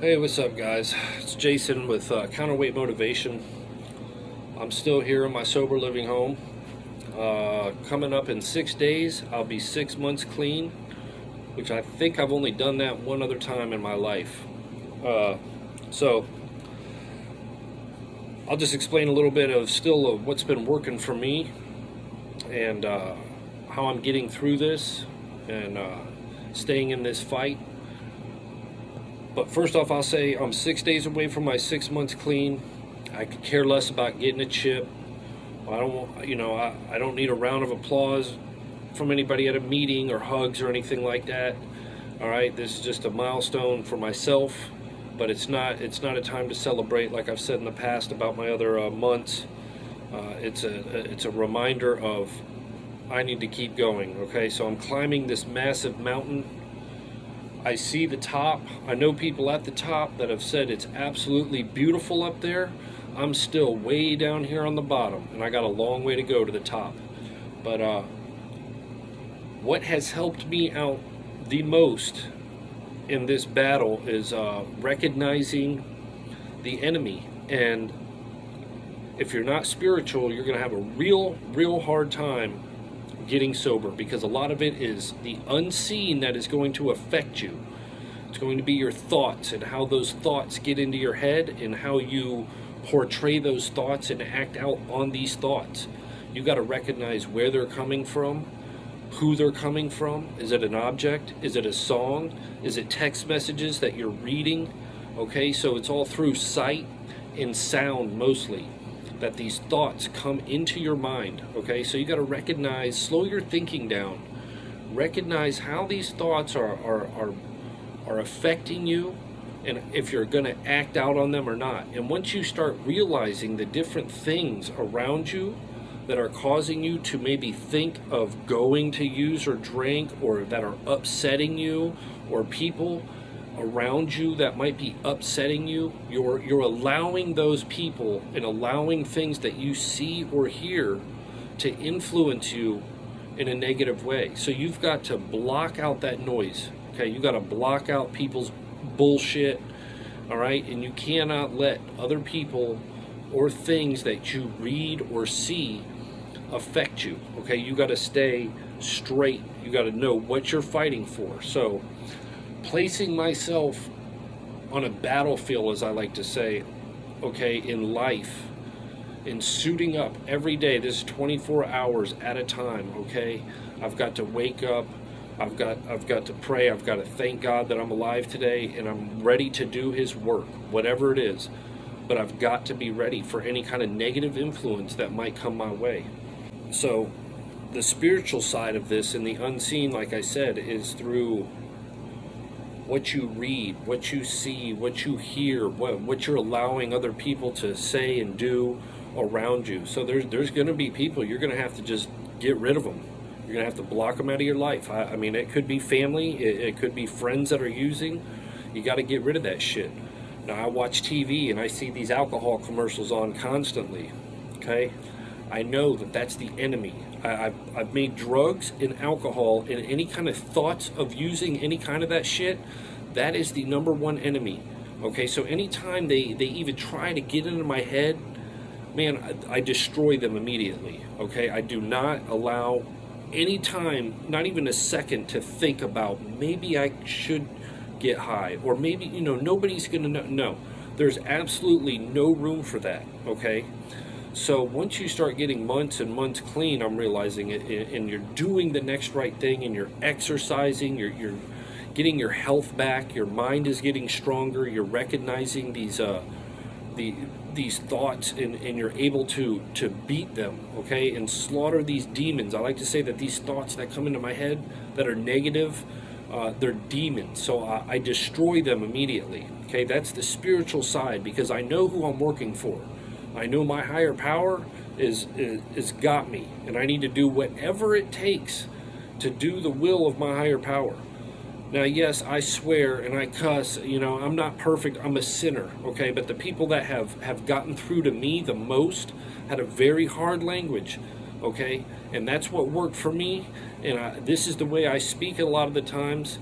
Hey, what's up, guys? It's Jason with Counterweight Motivation. I'm still here in my sober living home. Coming up in 6 days, I'll be 6 months clean, which I think I've only done that one other time in my life. So, I'll just explain a little bit of what's been working for me and how I'm getting through this and staying in this fight. But first off, I'll say I'm 6 days away from my 6 months clean. I could care less about getting a chip. I don't need a round of applause from anybody at a meeting or hugs or anything like that. All right, this is just a milestone for myself, but it's not a time to celebrate like I've said in the past about my other months. It's a reminder of I need to keep going. Okay, so I'm climbing this massive mountain. I see the top. I know people at the top that have said it's absolutely beautiful up there. I'm still way down here on the bottom, and I got a long way to go to the top. But what has helped me out the most in this battle is recognizing the enemy. And if you're not spiritual, you're going to have a real hard time getting sober, because a lot of it is the unseen that is going to affect you. It's going to be your thoughts and how those thoughts get into your head and how you portray those thoughts and act out on these thoughts. You got to recognize where they're coming from, who they're coming from. Is it an object? Is it a song? Is it text messages that you're reading? Okay, so it's all through sight and sound mostly that these thoughts come into your mind. Okay, so you got to recognize, slow your thinking down, recognize how these thoughts are affecting you, and if you're going to act out on them or not. And once you start realizing the different things around you that are causing you to maybe think of going to use or drink, or that are upsetting you, or people around you that might be upsetting you, you're allowing those people and allowing things that you see or hear to influence you in a negative way. So you've got to block out that noise. Okay, you got to block out people's bullshit. All right, and you cannot let other people or things that you read or see affect you. Okay, you got to stay straight. You got to know what you're fighting for. So placing myself on a battlefield, as I like to say, okay, in life, in suiting up every day. This is 24 hours at a time. Okay, I've got to wake up, I've got to pray, I've got to thank God that I'm alive today, and I'm ready to do His work, whatever it is. But I've got to be ready for any kind of negative influence that might come my way. So the spiritual side of this and the unseen, like I said, is through what you read, what you see, what you hear, what you're allowing other people to say and do around you. So there's going to be people, you're going to have to just get rid of them. You're going to have to block them out of your life. I mean, it could be family, it could be friends that are using. You got to get rid of that shit. Now, I watch TV and I see these alcohol commercials on constantly. Okay, I know that that's the enemy. I've made drugs and alcohol and any kind of thoughts of using any kind of that shit, that is the number one enemy. Okay, so anytime they even try to get into my head, man, I destroy them immediately. Okay, I do not allow any time, not even a second, to think about maybe I should get high, or maybe, nobody's gonna know. No, there's absolutely no room for that. Okay, so once you start getting months and months clean, I'm realizing it, and you're doing the next right thing, and you're exercising, you're getting your health back, your mind is getting stronger, you're recognizing these thoughts, and you're able to beat them, okay, and slaughter these demons. I like to say that these thoughts that come into my head that are negative, they're demons. So I destroy them immediately. Okay, that's the spiritual side, because I know who I'm working for. I know my higher power is got me, and I need to do whatever it takes to do the will of my higher power. Now, yes, I swear and I cuss, I'm not perfect, I'm a sinner, okay? But the people that have gotten through to me the most had a very hard language, okay? And that's what worked for me, and this is the way I speak a lot of the times.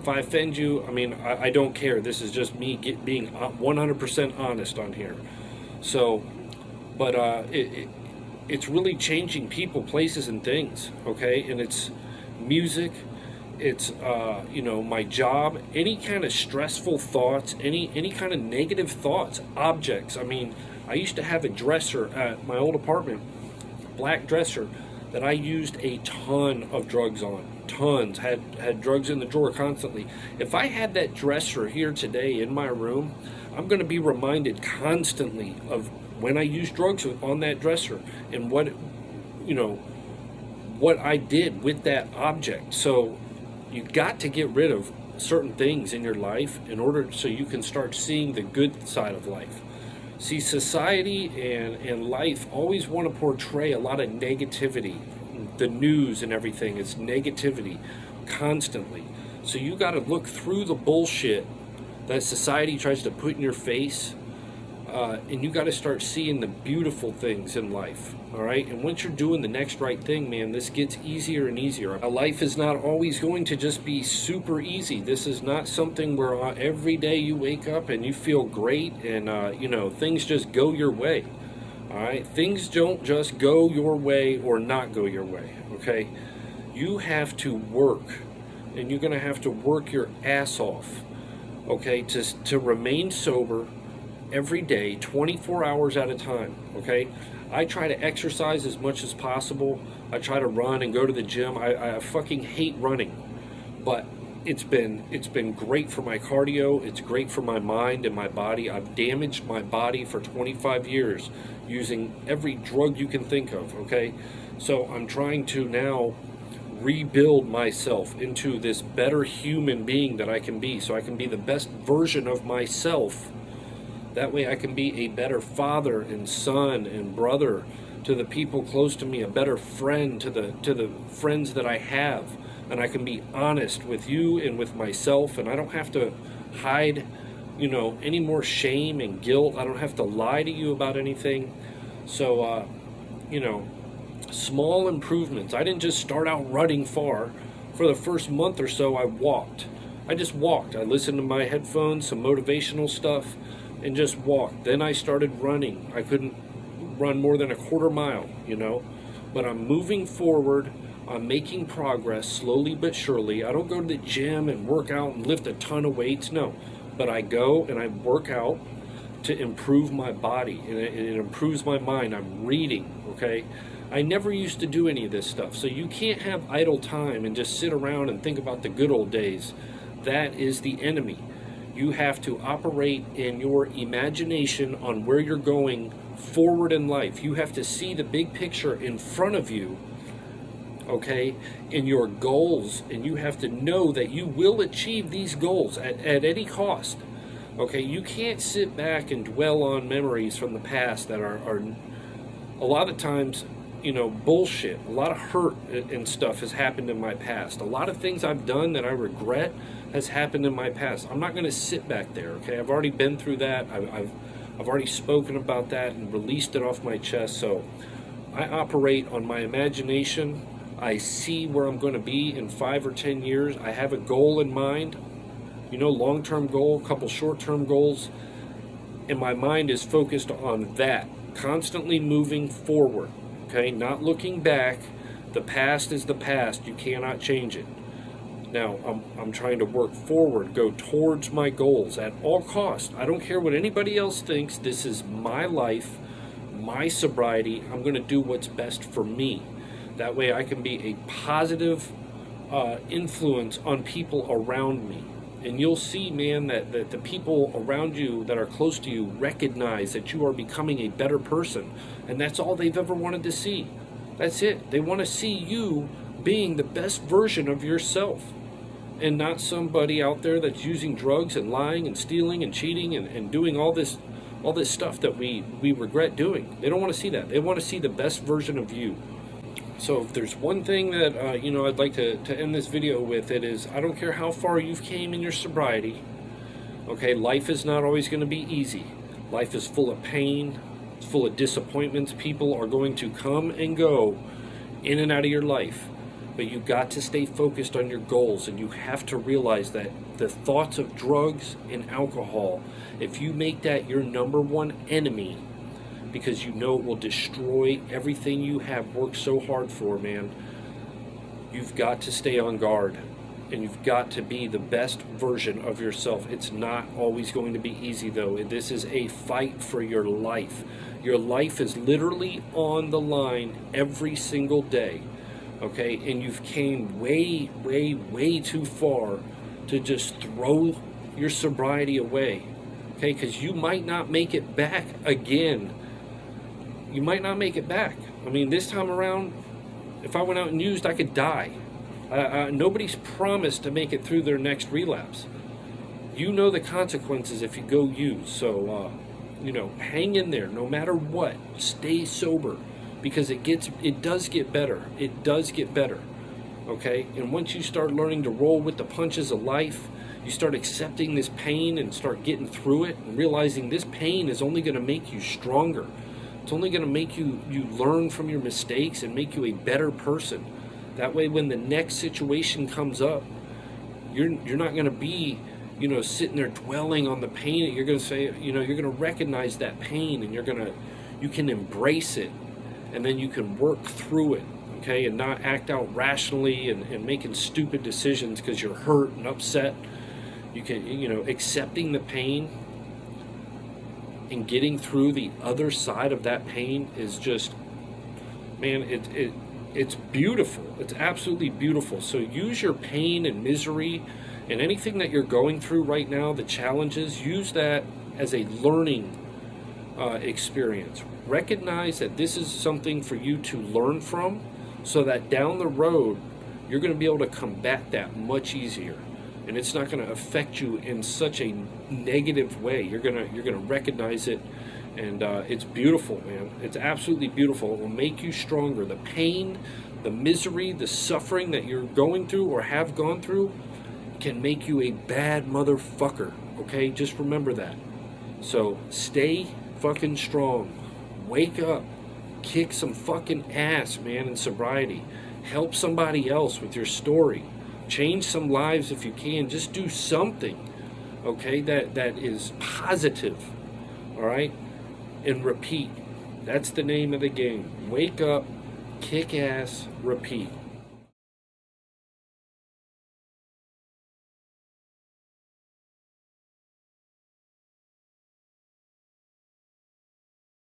If I offend you, I mean, I don't care. This is just me being 100% honest on here. So, but it's really changing people, places, and things, okay? And it's music, it's you know, my job, any kind of stressful thoughts, any kind of negative thoughts, objects. I mean, I used to have a dresser at my old apartment, black dresser, that I used a ton of drugs on. Tons. Had drugs in the drawer constantly. If I had that dresser here today in my room, I'm going to be reminded constantly of when I used drugs on that dresser and what, you know, what I did with that object. So you got to get rid of certain things in your life in order so you can start seeing the good side of life. See, society and life always want to portray a lot of negativity. The news and everything is negativity constantly. So you got to look through the bullshit that society tries to put in your face, and you got to start seeing the beautiful things in life. All right, and once you're doing the next right thing, man, this gets easier and easier. Life is not always going to just be super easy. This is not something where every day you wake up and you feel great and you know, things just go your way. All right, things don't just go your way or not go your way. Okay, you have to work, and you're going to have to work your ass off. Okay, to remain sober every day, 24 hours at a time. Okay, I try to exercise as much as possible. I try to run and go to the gym. I fucking hate running, but it's been great for my cardio. It's great for my mind and my body. I've damaged my body for 25 years using every drug you can think of. Okay, so I'm trying to now rebuild myself into this better human being that I can be, so I can be the best version of myself. That way I can be a better father and son and brother to the people close to me, a better friend to the friends that I have, and I can be honest with you and with myself, and I don't have to hide, you know, any more shame and guilt. I don't have to lie to you about anything. So, you know, small improvements. I didn't just start out running far. For the first month or so, I walked. I just walked. I listened to my headphones, some motivational stuff, and just walked. Then I started running. I couldn't run more than a quarter mile, you know, but I'm moving forward. I'm making progress slowly but surely. I don't go to the gym and work out and lift a ton of weights, no, but I go and I work out to improve my body, and it improves my mind. I'm reading, okay? I never used to do any of this stuff, so you can't have idle time and just sit around and think about the good old days. That is the enemy. You have to operate in your imagination on where you're going forward in life. You have to see the big picture in front of you, okay, in your goals, and you have to know that you will achieve these goals at any cost. Okay, you can't sit back and dwell on memories from the past that are a lot of times, you know, bullshit. A lot of hurt and stuff has happened in my past. A lot of things I've done that I regret has happened in my past. I'm not going to sit back there, okay? I've already been through that. I've already spoken about that and released it off my chest. So I operate on my imagination. I see where I'm going to be in 5 or 10 years. I have a goal in mind, you know, long-term goal, a couple short-term goals, and my mind is focused on that, constantly moving forward, okay, not looking back. The past is the past. You cannot change it. Now, I'm trying to work forward, go towards my goals at all costs. I don't care what anybody else thinks. This is my life, my sobriety. I'm going to do what's best for me. That way I can be a positive influence on people around me. And you'll see, man, that the people around you that are close to you recognize that you are becoming a better person. And that's all they've ever wanted to see. That's it. They want to see you being the best version of yourself, and not somebody out there that's using drugs and lying and stealing and cheating and doing all this stuff that we regret doing. They don't want to see that. They want to see the best version of you. So if there's one thing that you know, I'd like to end this video with, it is, I don't care how far you've came in your sobriety, okay, life is not always going to be easy. Life is full of pain, it's full of disappointments. People are going to come and go in and out of your life. But you got to stay focused on your goals, and you have to realize that the thoughts of drugs and alcohol, if you make that your number one enemy, because you know it will destroy everything you have worked so hard for, man, you've got to stay on guard. And you've got to be the best version of yourself. It's not always going to be easy, though. This is a fight for your life. Your life is literally on the line every single day, okay? And you've came way, way, way too far to just throw your sobriety away, okay? Because you might not make it back again. You might not make it back. I mean, this time around, if I went out and used, I could die. Nobody's promised to make it through their next relapse. You know the consequences if you go use. So, you know, hang in there no matter what. Stay sober, because it does get better. It does get better. Okay? And once you start learning to roll with the punches of life, you start accepting this pain and start getting through it and realizing this pain is only going to make you stronger. It's only going to make you learn from your mistakes and make you a better person. That way, when the next situation comes up, you're not going to be, you know, sitting there dwelling on the pain. You're going to say, you know, you're going to recognize that pain, and you can embrace it, and then you can work through it, okay, and not act out rationally and making stupid decisions because you're hurt and upset. You can, you know, accepting the pain and getting through the other side of that pain is just, man, it's beautiful. It's absolutely beautiful. So use your pain and misery and anything that you're going through right now, the challenges, use that as a learning experience. Recognize that this is something for you to learn from, so that down the road, you're going to be able to combat that much easier. And it's not going to affect you in such a negative way. You're gonna recognize it. And it's beautiful, man. It's absolutely beautiful. It will make you stronger. The pain, the misery, the suffering that you're going through or have gone through can make you a bad motherfucker, okay? Just remember that. So stay fucking strong. Wake up. Kick some fucking ass, man, in sobriety. Help somebody else with your story. Change some lives if you can. Just do something, okay, that is positive, all right? And repeat. That's the name of the game. Wake up, kick ass, repeat.